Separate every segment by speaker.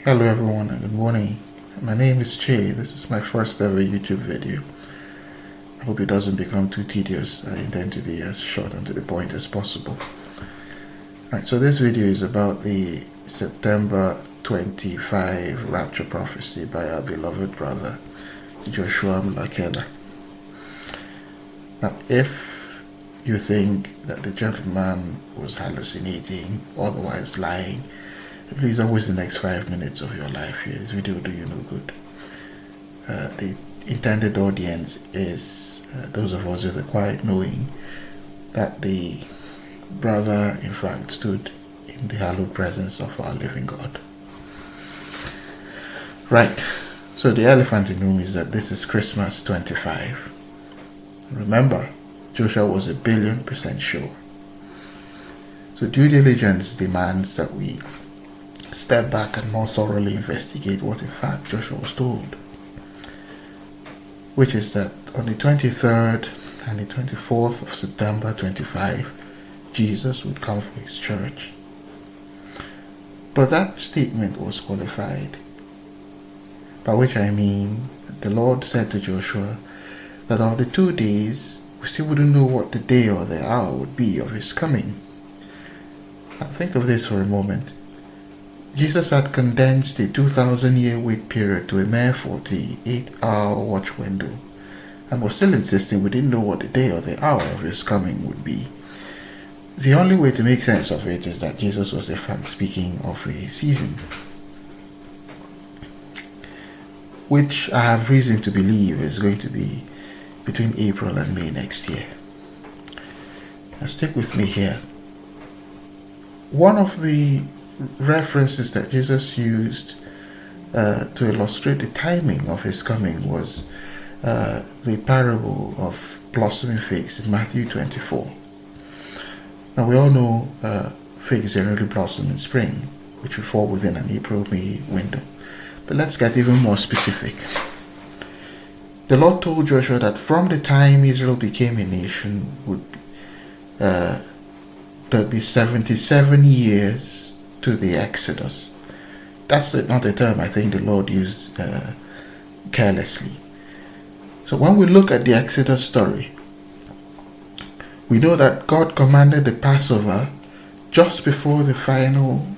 Speaker 1: Hello everyone and good morning. My name is Che. This is my first ever YouTube video. I hope it doesn't become too tedious. I intend to be as short and to the point as possible. Right, so this video is about the September 25 rapture prophecy by our beloved brother Joshua Mlakela. Now, if you think that the gentleman was hallucinating, otherwise lying, please don't waste the next 5 minutes of your life here. This video will do you no good. The intended audience is those of us with a quiet knowing that the brother in fact stood in the hallowed presence of our living God. Right, so the elephant in the room is that this is Christmas 25. Remember, Joshua was 1,000,000,000% sure. So due diligence demands that we step back and more thoroughly investigate what in fact Joshua was told, which is that on the 23rd and the 24th of September 25, Jesus would come for his church. But that statement was qualified, by which I mean the Lord said to Joshua that of the 2 days, we still wouldn't know what the day or the hour would be of his coming. Now think of this for a moment. Jesus had condensed a 2,000-year wait period to a mere 48-hour watch window and was still insisting we didn't know what the day or the hour of his coming would be. The only way to make sense of it is that Jesus was in fact speaking of a season, which I have reason to believe is going to be between April and May next year. Now stick with me here. One of the references that Jesus used to illustrate the timing of his coming was the parable of blossoming figs in Matthew 24. Now we all know figs generally blossom in spring, which will fall within an April-May window. But let's get even more specific. The Lord told Joshua that from the time Israel became a nation there'd be 77 years to the Exodus. That's not a term I think the Lord used carelessly. So when we look at the Exodus story, we know that God commanded the Passover just before the final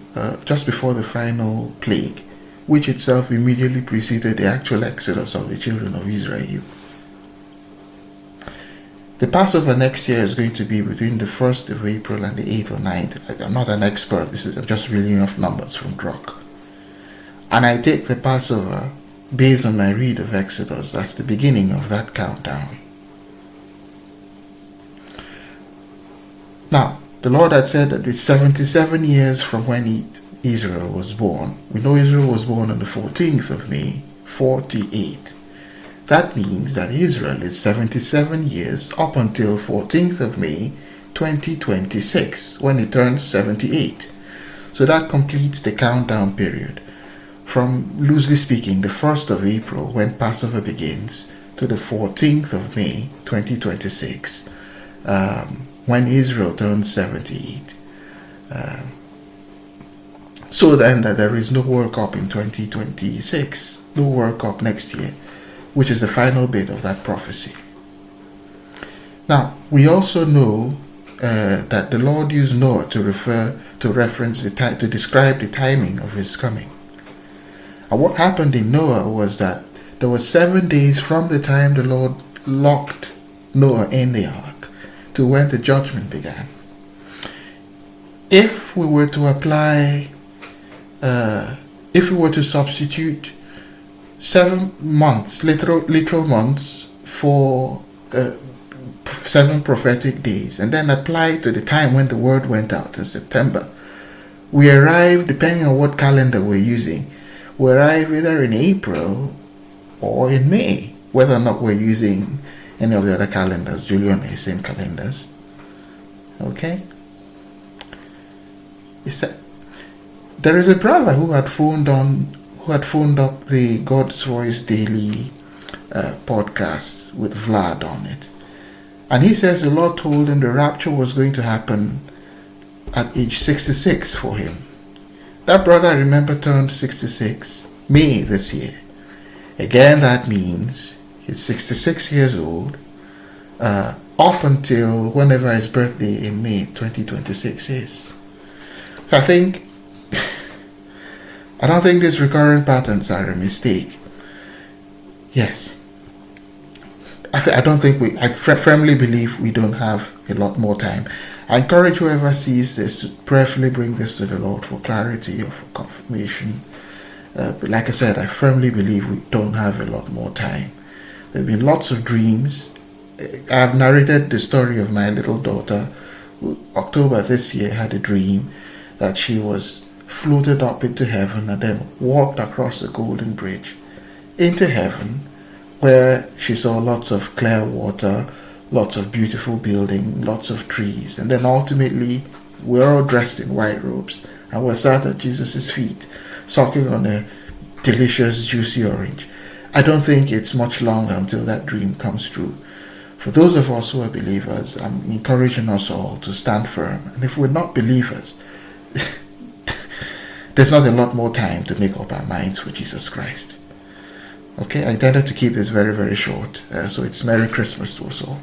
Speaker 1: plague, which itself immediately preceded the actual exodus of the children of Israel. The Passover next year is going to be between the 1st of April and the 8th or 9th. I'm not an expert. I'm just reading off numbers from Grok. And I take the Passover based on my read of Exodus as the beginning of that countdown. Now, the Lord had said that it's 77 years from when Israel was born. We know Israel was born on the 14th of May, 48. That means that Israel is 77 years up until 14th of May 2026, when it turns 78. So that completes the countdown period from, loosely speaking, the 1st of April, when Passover begins, to the 14th of May 2026, when Israel turns 78. So then that there is no World Cup in 2026, no World Cup next year, which is the final bit of that prophecy. Now, we also know that the Lord used Noah to describe the timing of his coming. And what happened in Noah was that there were 7 days from the time the Lord locked Noah in the ark to when the judgment began. If we were to substitute 7 months, literal months, for 7 prophetic days, and then apply to the time when the word went out in September, we arrive, depending on what calendar we're using, we arrive either in April or in May, whether or not we're using any of the other calendars, Julian and same calendars. Okay? There is a brother who had phoned up the God's Voice Daily podcast with Vlad on it. And he says the Lord told him the rapture was going to happen at age 66 for him. That brother, I remember, turned 66 May this year. Again, that means he's 66 years old up until whenever his birthday in May 2026 is. So I don't think these recurrent patterns are a mistake. Yes. I don't think I firmly believe we don't have a lot more time. I encourage whoever sees this to prayerfully bring this to the Lord for clarity or for confirmation. But like I said, I firmly believe we don't have a lot more time. There have been lots of dreams. I've narrated the story of my little daughter who, October this year, had a dream that she was floated up into heaven and then walked across the golden bridge into heaven, where she saw lots of clear water, lots of beautiful buildings, lots of trees, and then ultimately we're all dressed in white robes and we're sat at Jesus' feet, sucking on a delicious, juicy orange. I don't think it's much longer until that dream comes true. For those of us who are believers, I'm encouraging us all to stand firm. And if we're not believers, there's not a lot more time to make up our minds for Jesus Christ. Okay, I intended to keep this very, very short. So it's Merry Christmas to us all.